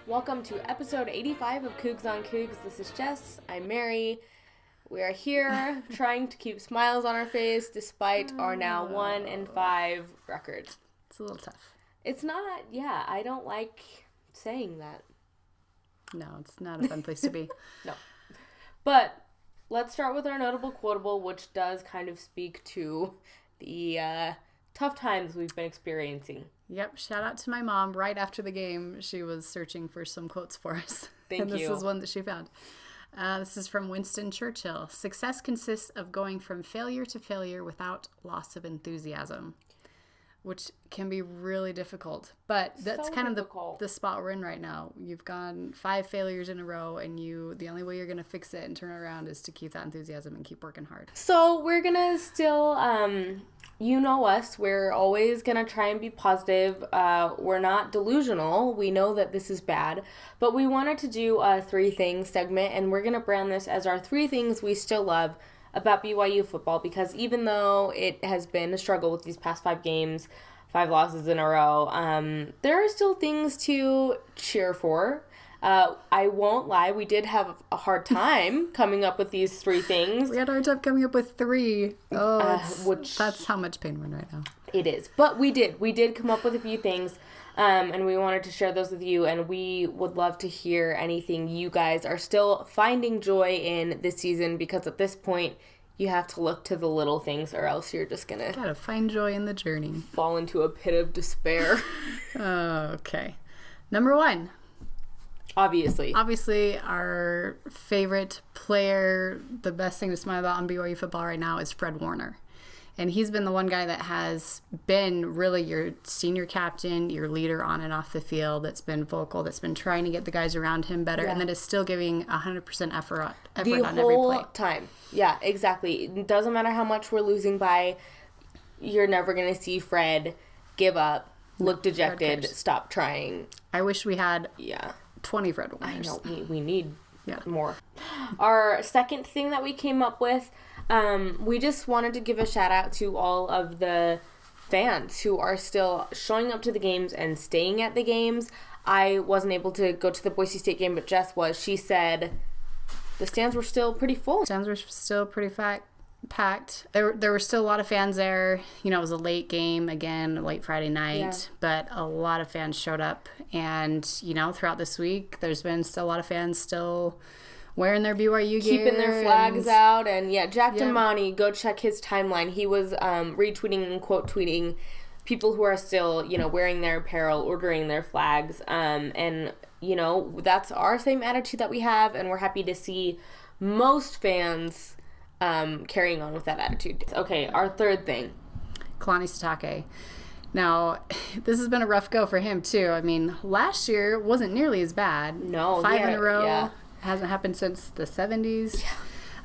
Welcome to episode 85 of Cougs on Cougs. This is Jess. I'm Mary. We are here trying to keep smiles on our face despite our now 1-5 record. It's a little tough. It's not, I don't like saying that. No, it's not a fun place to be. No. But let's start with our notable quotable, which does kind of speak to the tough times we've been experiencing. Yep, shout out to my mom. Right after the game, she was searching for some quotes for us. Thank you. And this is one that she found. This is from Winston Churchill. Success consists of going from failure to failure without loss of enthusiasm, which can be really difficult. But that's So kind difficult. of the spot we're in right now. You've gone 5 failures in a row, and the only way you're going to fix it and turn it around is to keep that enthusiasm and keep working hard. So we're going to still, you know us, we're always going to try and be positive. We're not delusional. We know that this is bad, but we wanted to do a 3 things segment, and we're going to brand this as our 3 things we still love about BYU football, because even though it has been a struggle with these past 5 games, 5 losses in a row, there are still things to cheer for. I won't lie, we did have a hard time coming up with these 3 things. We had a hard time coming up with 3. Which That's how much pain we're in right now. It is. But we did come up with a few things, and we wanted to share those with you, and we would love to hear anything you guys are still finding joy in this season, because at this point, you have to look to the little things, or else you're just gonna Gotta find joy in the journey. fall into a pit of despair. Okay. Number 1. Obviously, our favorite player, the best thing to smile about on BYU football right now is Fred Warner. And he's been the one guy that has been really your senior captain, your leader on and off the field, that's been vocal, that's been trying to get the guys around him better, and that is still giving 100% effort on every play. The whole time. Yeah, exactly. It doesn't matter how much we're losing by, you're never going to see Fred give up, look dejected, stop trying. I wish we had 20 Fred I Warners. know, we need more. Our second thing that we came up with, we just wanted to give a shout out to all of the fans who are still showing up to the games and staying at the games. I wasn't able to go to the Boise State game, but Jess was. She said the stands were still pretty full. Stands were still pretty packed. There were still a lot of fans there. You know, it was a late game, again, late Friday night, but a lot of fans showed up. And, you know, throughout this week, there's been still a lot of fans still wearing their BYU gear. Keeping their flags out. And, Jack Damani, go check his timeline. He was retweeting and quote tweeting people who are still, wearing their apparel, ordering their flags. And, that's our same attitude that we have. And we're happy to see most fans carrying on with that attitude. Okay, our third thing. Kalani Sitake. Now, this has been a rough go for him, too. I mean, last year wasn't nearly as bad. No. 5 in a row. Hasn't happened since the 70s.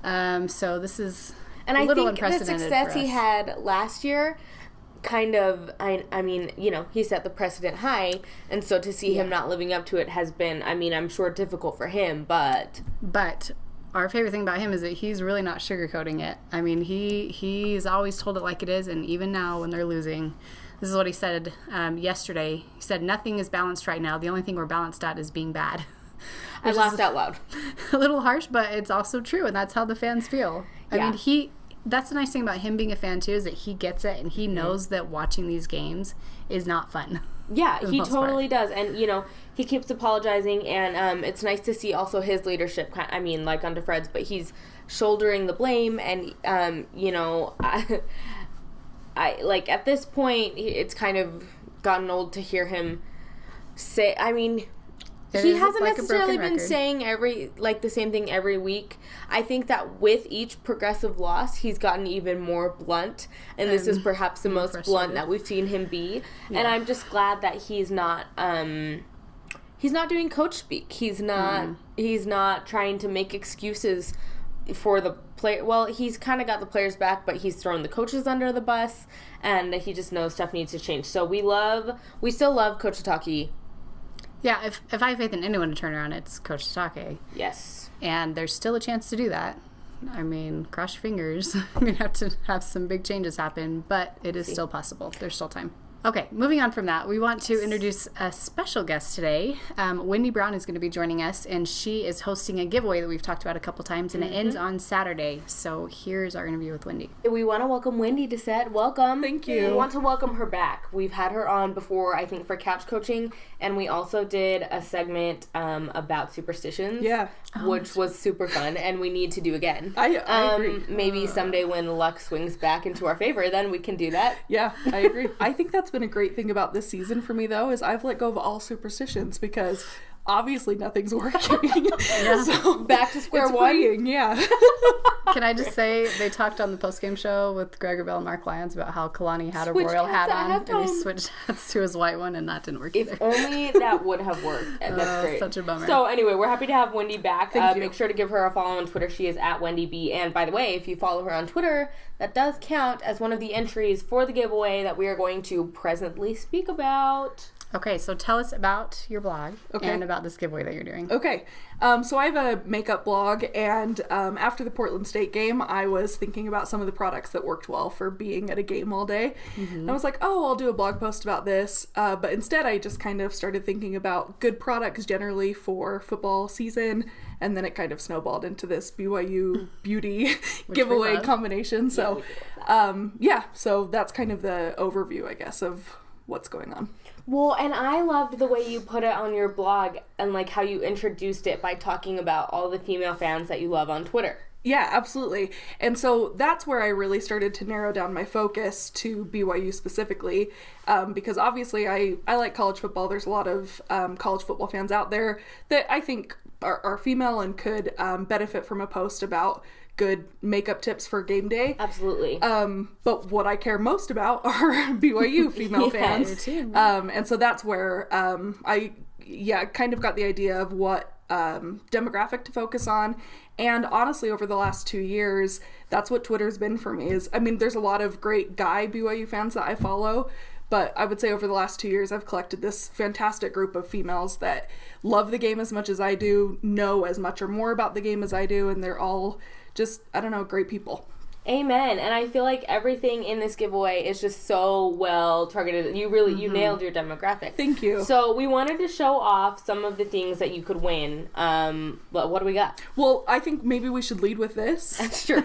Yeah. So this is a little unprecedented. And I think the success he had last year kind of, I mean, he set the precedent high. And so to see him not living up to it has been, I'm sure difficult for him, but our favorite thing about him is that he's really not sugarcoating it. I mean, he's always told it like it is, and even now when they're losing, this is what he said yesterday. He said, "Nothing is balanced right now. The only thing we're balanced at is being bad." I laughed out loud. A little harsh, but it's also true, and that's how the fans feel. I mean, that's the nice thing about him being a fan, too, is that he gets it, and he knows that watching these games is not fun. Yeah, he totally does. And, he keeps apologizing, and it's nice to see also his leadership, like onto Fred's, but he's shouldering the blame, and, I like, at this point, it's kind of gotten old to hear him say, he hasn't necessarily been saying the same thing every week. I think that with each progressive loss, he's gotten even more blunt, and this is perhaps the most blunt that we've seen him be. Yeah. And I'm just glad that he's not doing coach speak. He's not trying to make excuses for the player. Well, he's kind of got the players back, but he's thrown the coaches under the bus, and he just knows stuff needs to change. So we still love Coach Sitake. Yeah, if I have faith in anyone to turn around, it's Coach Sitake. Yes. And there's still a chance to do that. Cross your fingers. We're going to have some big changes happen, but it is still possible. There's still time. Okay, moving on from that, we want to introduce a special guest today. Wendy Brown is going to be joining us, and she is hosting a giveaway that we've talked about a couple times, and it ends on Saturday. So here's our interview with Wendy. We want to welcome Wendy to set. Welcome. Thank you. We want to welcome her back. We've had her on before, I think, for couch coaching, and we also did a segment about superstitions, which was super fun, and we need to do again. I agree. Maybe someday when luck swings back into our favor, then we can do that. Yeah, I agree. I think that's been a great thing about this season for me, though, is I've let go of all superstitions because obviously nothing's working. So back to square one. Freeing, yeah. Can I just say, they talked on the postgame show with Gregor Bell and Mark Lyons about how Kalani had a royal hat on, and he switched hats to his white one, and that didn't work either. If only that would have worked. That's great. Such a bummer. So anyway, we're happy to have Wendy back. Thank you. Make sure to give her a follow on Twitter. She is at Wendy B. And by the way, if you follow her on Twitter, that does count as one of the entries for the giveaway that we are going to presently speak about. Okay, so tell us about your blog and about this giveaway that you're doing. Okay, so I have a makeup blog, and after the Portland State game, I was thinking about some of the products that worked well for being at a game all day. And I was like, I'll do a blog post about this, but instead I just kind of started thinking about good products generally for football season, and then it kind of snowballed into this BYU Beauty giveaway combination. So, so that's kind of the overview, I guess, of what's going on. Well, and I loved the way you put it on your blog and like how you introduced it by talking about all the female fans that you love on Twitter. Yeah, absolutely. And so that's where I really started to narrow down my focus to BYU specifically, because obviously I like college football. There's a lot of college football fans out there that I think are female and could benefit from a post about good makeup tips for game day. Absolutely. But what I care most about are BYU female fans. And so that's where I kind of got the idea of what demographic to focus on. And honestly, over the last 2 years, that's what Twitter's been for me. There's a lot of great guy BYU fans that I follow, but I would say over the last 2 years, I've collected this fantastic group of females that love the game as much as I do, know as much or more about the game as I do, and they're all just, great people. Amen. And I feel like everything in this giveaway is just so well targeted. You really, you nailed your demographic. Thank you. So we wanted to show off some of the things that you could win. But what do we got? Well, I think maybe we should lead with this. Sure.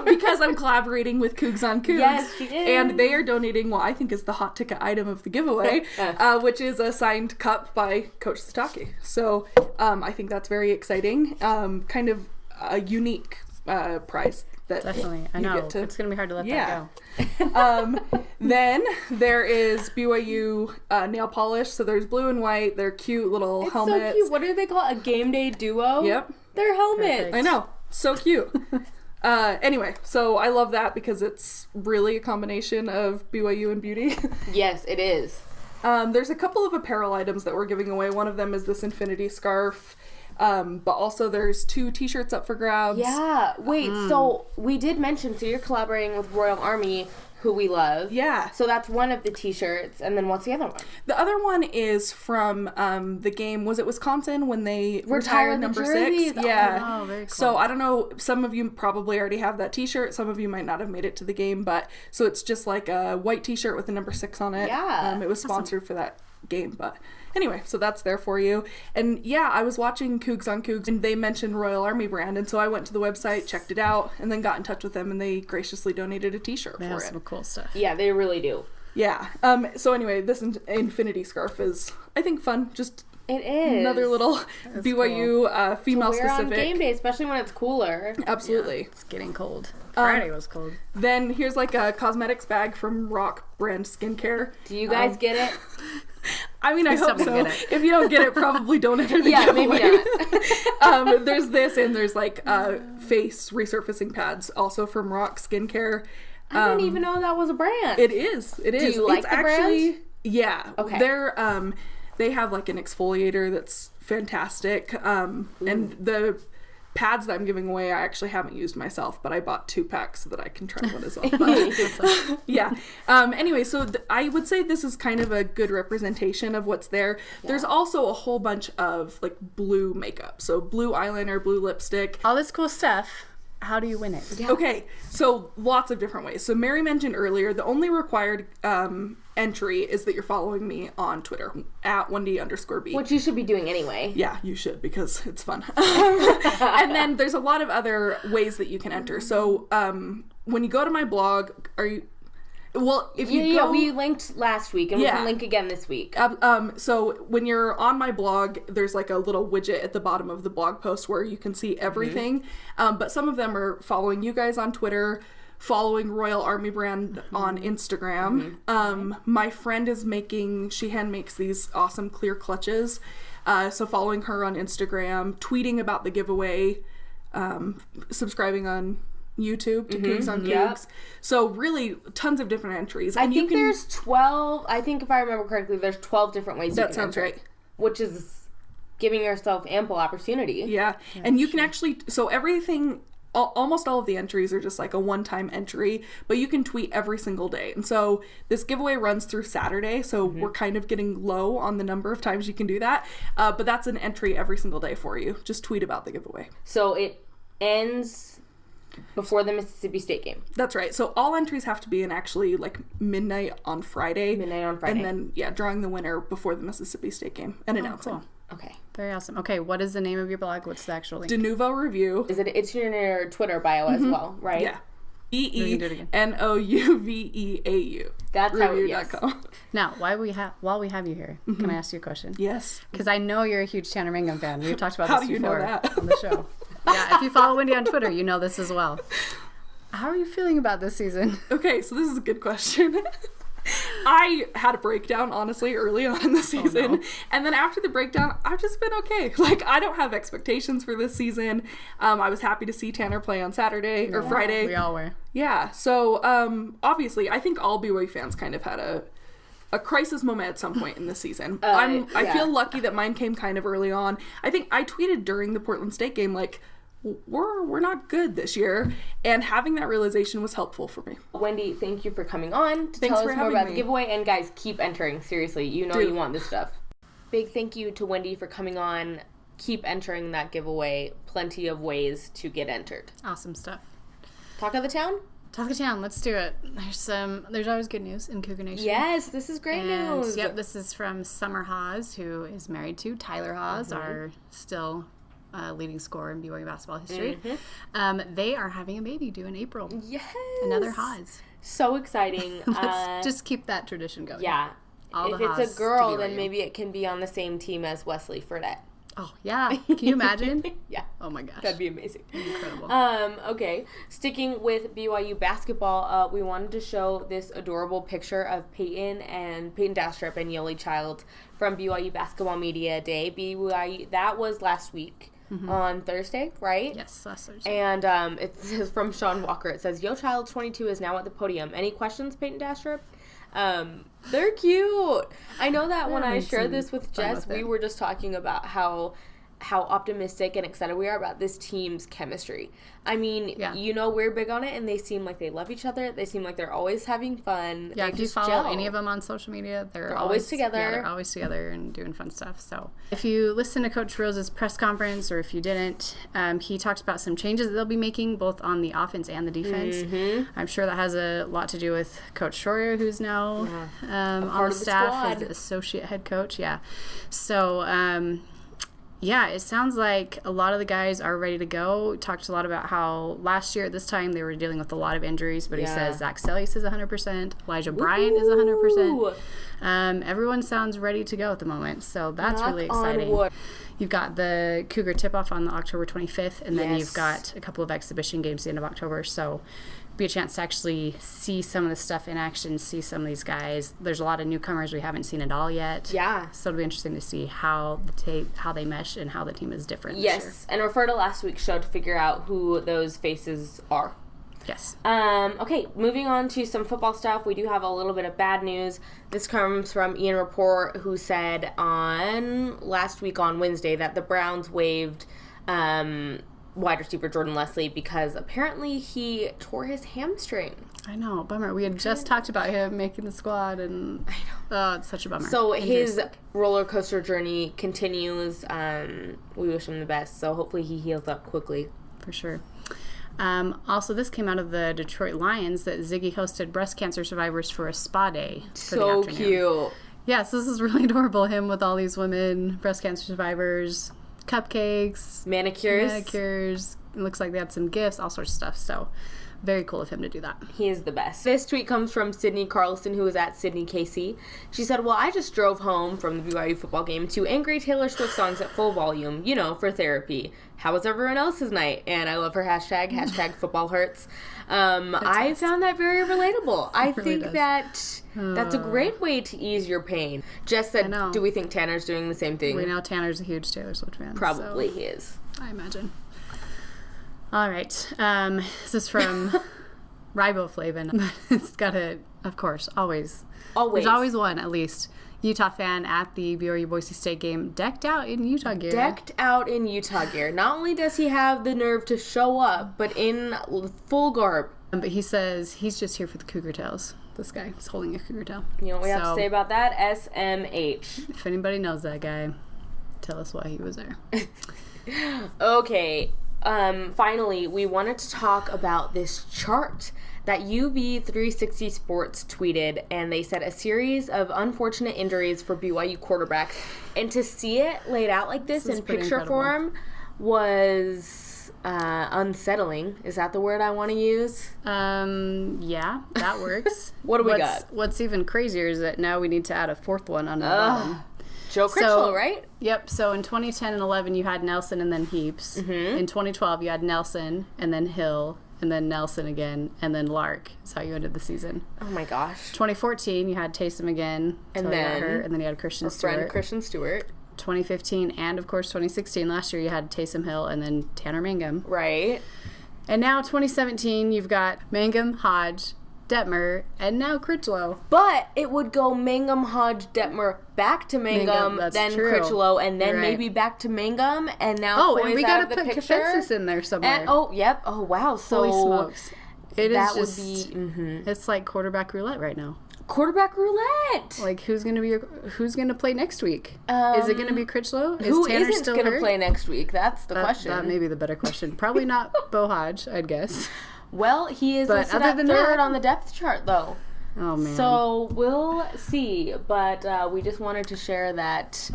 Because I'm collaborating with Cougs on Cougs. Yes, she is. And they are donating what I think is the hot ticket item of the giveaway, which is a signed cup by Coach Satake. So I think that's very exciting. Kind of a unique prize. Definitely. I know. It's going to be hard to let that go. Then there is BYU nail polish. So there's blue and white. They're cute little helmets. So cute. What do they call it? A game day duo? Yep. They're helmets. Perfect. I know. So cute. Anyway, so I love that because it's really a combination of BYU and beauty. Yes, it is. There's a couple of apparel items that we're giving away. One of them is this infinity scarf. But also there's 2 t-shirts up for grabs. Yeah. Wait, so we did mention, so you're collaborating with Royal Army, who we love. Yeah. So that's one of the t-shirts. And then what's the other one? The other one is from the game, was it Wisconsin when they retired number 6? Yeah. Oh, very cool. So I don't know, some of you probably already have that t-shirt. Some of you might not have made it to the game, but so it's just like a white t-shirt with the number 6 on it. Yeah. It was sponsored for that game, but anyway, so that's there for you. And yeah, I was watching Cougs on Cougs and they mentioned Royal Army brand, and so I went to the website, checked it out, and then got in touch with them, and they graciously donated a t-shirt They for have it. some cool stuff. Yeah, they really do. Yeah. So anyway, this infinity scarf is, I think, fun. Just it is another little BYU female to wear specific on game day, especially when it's cooler. Absolutely. Yeah, it's getting cold. Friday was cold. Then here's like a cosmetics bag from Rock brand skincare. Do you guys get it? I mean, I hope so. If you don't get it, probably don't enter the giveaway. Maybe not. There's this, and there's like face resurfacing pads, also from Rock Skincare. I didn't even know that was a brand. It is. It is. Do you like the brand? Yeah. Okay. They're they have like an exfoliator that's fantastic. And the pads that I'm giving away, I actually haven't used myself, but I bought 2 packs so that I can try one as well. But, yeah. Anyway, so I would say this is kind of a good representation of what's there. Yeah. There's also a whole bunch of like blue makeup. So blue eyeliner, blue lipstick. All this cool stuff. How do you win it? Yeah. Okay, so lots of different ways. So Mary mentioned earlier, the only required entry is that you're following me on Twitter at Wendy_B. Which you should be doing anyway. Yeah, you should, because it's fun. And then there's a lot of other ways that you can enter. So when you go to my blog, we linked last week, and we can link again this week. So when you're on my blog, there's like a little widget at the bottom of the blog post where you can see everything. But some of them are following you guys on Twitter, following Royal Army Brand on Instagram. My friend she hand makes these awesome clear clutches. So following her on Instagram, tweeting about the giveaway, subscribing on YouTube to Cougs on Cougs. So really tons of different entries. And there's 12, I think if I remember correctly, there's 12 different ways you can enter. That sounds right. Which is giving yourself ample opportunity. Yeah. And you can actually, so everything, almost all of the entries are just like a one-time entry, but you can tweet every single day. And so this giveaway runs through Saturday, so we're kind of getting low on the number of times you can do that. But that's an entry every single day for you. Just tweet about the giveaway. So it ends before the Mississippi State game. That's right. So all entries have to be in actually like midnight on Friday. And then, drawing the winner before the Mississippi State game and announcing. Cool. Okay. Very awesome. Okay, what is the name of your blog? What's the actual link? De Nouveau Review. It's in your Twitter bio as well, right? Yeah. EENOUVEAU. That's how it is. Now, while we have you here, can I ask you a question? Yes. Because I know you're a huge Tanner Mangum fan. We've talked about this before know that? on the show. Yeah, if you follow Wendy on Twitter, you know this as well. How are you feeling about this season? Okay, so this is a good question. I had a breakdown, honestly, early on in the season. Oh, no. And then after the breakdown, I've just been okay. Like, I don't have expectations for this season. I was happy to see Tanner play on Saturday or Friday. We all were. Yeah. So, obviously, I think all BYU fans kind of had a crisis moment at some point in the season. I feel lucky that mine came kind of early on. I think I tweeted during the Portland State game, like, we're not good this year, and having that realization was helpful for me. Wendy, thank you for coming on to tell us more about the giveaway, and guys, keep entering. Seriously, you want this stuff. Big thank you to Wendy for coming on. Keep entering that giveaway. Plenty of ways to get entered. Awesome stuff. Talk of the town? Talk of town, let's do it. There's always good news in Cougar Nation. Yes, this is great news. Yep, this is from Summer Haas, who is married to Tyler Haas, our still leading scorer in BYU basketball history. They are having a baby due in April. Yes. Another Haas. So exciting. Let's just keep that tradition going. Yeah. If it's a girl, then maybe it can be on the same team as Wesley Fredette. Oh, yeah. Can you imagine? Yeah. Oh, my gosh. That'd be amazing. Incredible. Okay. Sticking with BYU basketball, we wanted to show this adorable picture of Peyton Dastrup and Yoli Child from BYU Basketball Media Day. That was last week. On Thursday, right? Yes, last Thursday. And it says from Sean Walker, it says, Yo Child 22 is now at the podium. Any questions, Peyton Dastrup? They're cute. I know that when I shared this with Jess, we were just talking about how optimistic and excited we are about this team's chemistry. I mean, we're big on it, and they seem like they love each other. They seem like they're always having fun. Yeah, if you follow any of them on social media, they're always together. Yeah, they're always together and doing fun stuff. So if you listen to Coach Rose's press conference, or if you didn't, he talked about some changes that they'll be making both on the offense and the defense. I'm sure that has a lot to do with Coach Schroyer, who's now on the staff as the associate head coach. Yeah. So, yeah, it sounds like a lot of the guys are ready to go. Talked a lot about how last year at this time they were dealing with a lot of injuries, but he says Zach Sellius is 100%, Elijah Bryant is 100%. Everyone sounds ready to go at the moment, so that's really exciting. You've got the Cougar tip-off on the October 25th, and then you've got a couple of exhibition games at the end of October, so be a chance to actually see some of the stuff in action, see some of these guys. There's a lot of newcomers we haven't seen at all yet. Yeah. So it'll be interesting to see how they mesh and how the team is different this year. And refer to last week's show to figure out who those faces are. Yes. Okay, moving on to some football stuff. We do have a little bit of bad news. This comes from Ian Rapport, who said last week on Wednesday that the Browns waived wide receiver Jordan Leslie because apparently he tore his hamstring. I know, bummer. We had just talked about him making the squad, and I know. It's such a bummer. So his roller coaster journey continues. We wish him the best. So hopefully he heals up quickly. For sure. Also, this came out of the Detroit Lions that Ziggy hosted breast cancer survivors for a spa day for the afternoon. Cute. Yes, this is really adorable. Him with all these women, breast cancer survivors, cupcakes, manicures. It looks like they had some gifts, all sorts of stuff. So very cool of him to do that. He is the best. This tweet comes from Sydney Carlson, who is at Sydney KC. She said, well, I just drove home from the BYU football game to angry Taylor Swift songs at full volume, for therapy. How was everyone else's night? And I love her hashtag football hurts. I found that very relatable. I think that's a great way to ease your pain. Jess said, do we think Tanner's doing the same thing? We know Tanner's a huge Taylor Swift fan. Probably he is. I imagine. All right. This is from Riboflavin. It's got of course, always. There's always one, at least. Utah fan at the BYU Boise State game, decked out in Utah gear. Not only does he have the nerve to show up, but in full garb. But he says he's just here for the cougar tails. This guy is holding a cougar tail. You know what we have to say about that? SMH. If anybody knows that guy, tell us why he was there. Okay. Finally, we wanted to talk about this chart that UV360 Sports tweeted, and they said a series of unfortunate injuries for BYU quarterbacks. And to see it laid out like this in picture form was unsettling. Is that the word I want to use? Yeah, that works. What do we got? What's even crazier is that now we need to add a fourth one on the bottom. Joe Critchlow, right? Yep. So in 2010 and 11, you had Nelson and then Heaps. Mm-hmm. In 2012, you had Nelson and then Hill and then Nelson again and then Lark. That's how you ended the season. Oh my gosh. 2014, you had Taysom again. And then you had Christian Stewart. 2015 and, of course, 2016. Last year, you had Taysom Hill and then Tanner Mangum. Right. And now 2017, you've got Mangum, Hodge, Detmer, and now Critchlow. But it would go Mangum, Hodge, Detmer, back to Mangum, then true. Critchlow, and then maybe back to Mangum, and now and we gotta put Kafensis in there somewhere. And, oh wow! So holy smokes! That would be. It's like quarterback roulette right now. Quarterback roulette. Like who's gonna play next week? Is it gonna be Critchlow? Who isn't gonna play next week? That's the question. That may be the better question. Probably not Bo Hodge, I'd guess. Well, he is listed at third on the depth chart, though. Oh, man. So we'll see. But we just wanted to share that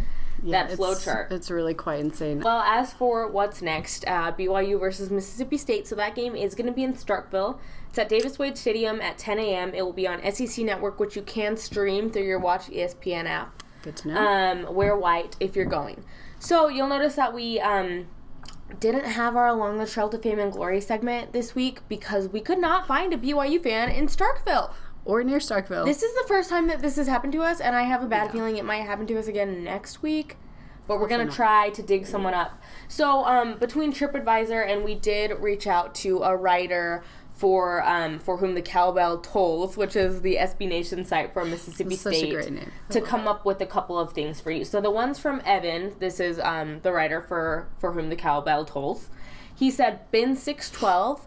flow chart. It's really quite insane. Well, as for what's next, BYU versus Mississippi State. So that game is going to be in Starkville. It's at Davis Wade Stadium at 10 a.m. It will be on SEC Network, which you can stream through your Watch ESPN app. Good to know. Wear white if you're going. So you'll notice that we didn't have our Along the Trail to Fame and Glory segment this week because we could not find a BYU fan in Starkville. Or near Starkville. This is the first time that this has happened to us, and I have a bad feeling it might happen to us again next week. But we're going to try to dig someone up. So between TripAdvisor and we did reach out to a writer for whom the cowbell tolls, which is the SB Nation site for Mississippi State, such a great name. to come up with a couple of things for you. So the ones from Evan, this is the writer for whom the cowbell tolls. He said, bin 612.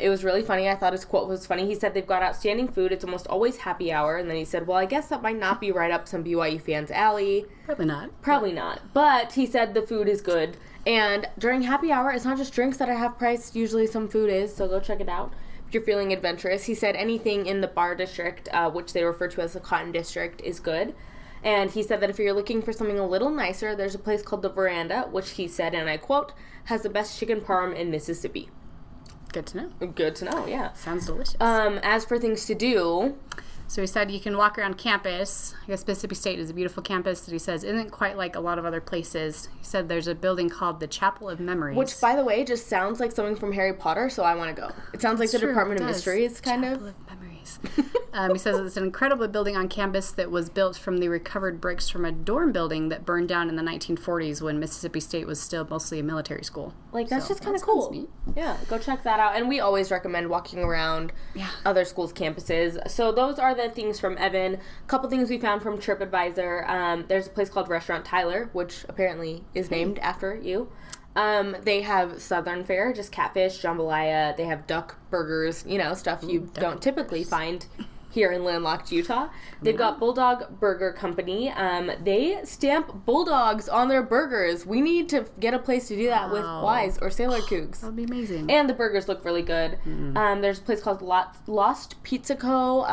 It was really funny. I thought his quote was funny. He said they've got outstanding food. It's almost always happy hour. And then he said, well, I guess that might not be right up some BYU fans' alley. Probably not. But he said the food is good. And during happy hour, it's not just drinks that are half price. Usually some food is, so go check it out if you're feeling adventurous. He said anything in the bar district, which they refer to as the Cotton District, is good. And he said that if you're looking for something a little nicer, there's a place called The Veranda, which he said, and I quote, has the best chicken parm in Mississippi. Good to know. Good to know, yeah. Sounds delicious. As for things to do... So he said you can walk around campus. I guess Mississippi State is a beautiful campus that he says isn't quite like a lot of other places. He said there's a building called the Chapel of Memories. Which, by the way, just sounds like something from Harry Potter, so I want to go. It sounds like the Department of Mysteries, kind of. Chapel of Memories. He says it's an incredible building on campus that was built from the recovered bricks from a dorm building that burned down in the 1940s when Mississippi State was still mostly a military school. Like, that's just kind of cool. Yeah, go check that out. And we always recommend walking around other schools' campuses. So those are the things from Evan. A couple things we found from TripAdvisor. There's a place called Restaurant Tyler, which apparently is named after you. They have Southern fare, just catfish, jambalaya. They have duck burgers, stuff you don't typically find here in landlocked Utah. They've got Bulldog Burger Company. They stamp Bulldogs on their burgers. We need to get a place to do that with Wise or Sailor Cougs. That would be amazing. And the burgers look really good. There's a place called Lost Pizza Co.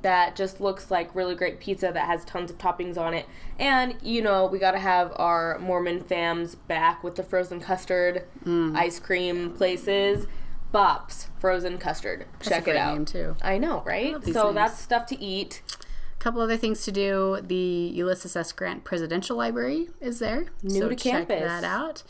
That just looks like really great pizza that has tons of toppings on it. And, we got to have our Mormon fams back with the frozen custard ice cream places. Bop's Frozen Custard. Check it out. That's a great name, too. I know, right? So that's stuff to eat. A couple other things to do. The Ulysses S. Grant Presidential Library is there. New to campus. Check that out.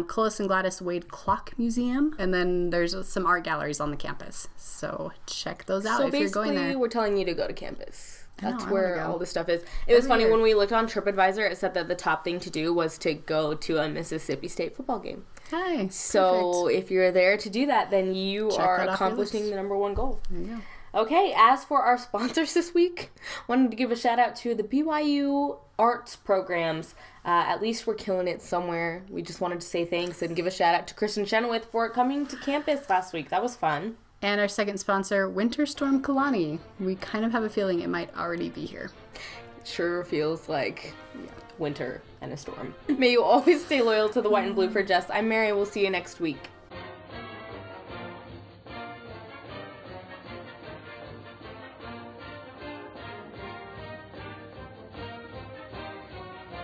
Clovis and Gladys Wade Clock Museum. And then there's some art galleries on the campus. So check those out if you're going there. So basically, we're telling you to go to campus. That's where all the stuff is. It was funny when we looked on TripAdvisor, it said that the top thing to do was to go to a Mississippi State football game. Hi. So if you're there to do that, then you are accomplishing the number one goal. There you go. Okay, as for our sponsors this week, wanted to give a shout out to the BYU arts programs. At least we're killing it somewhere. We just wanted to say thanks and give a shout out to Kristen Chenoweth for coming to campus last week. That was fun. And our second sponsor, Winter Storm Kalani. We kind of have a feeling it might already be here. It sure feels like winter and a storm. May you always stay loyal to the white and blue. For Jess, I'm Mary. We'll see you next week.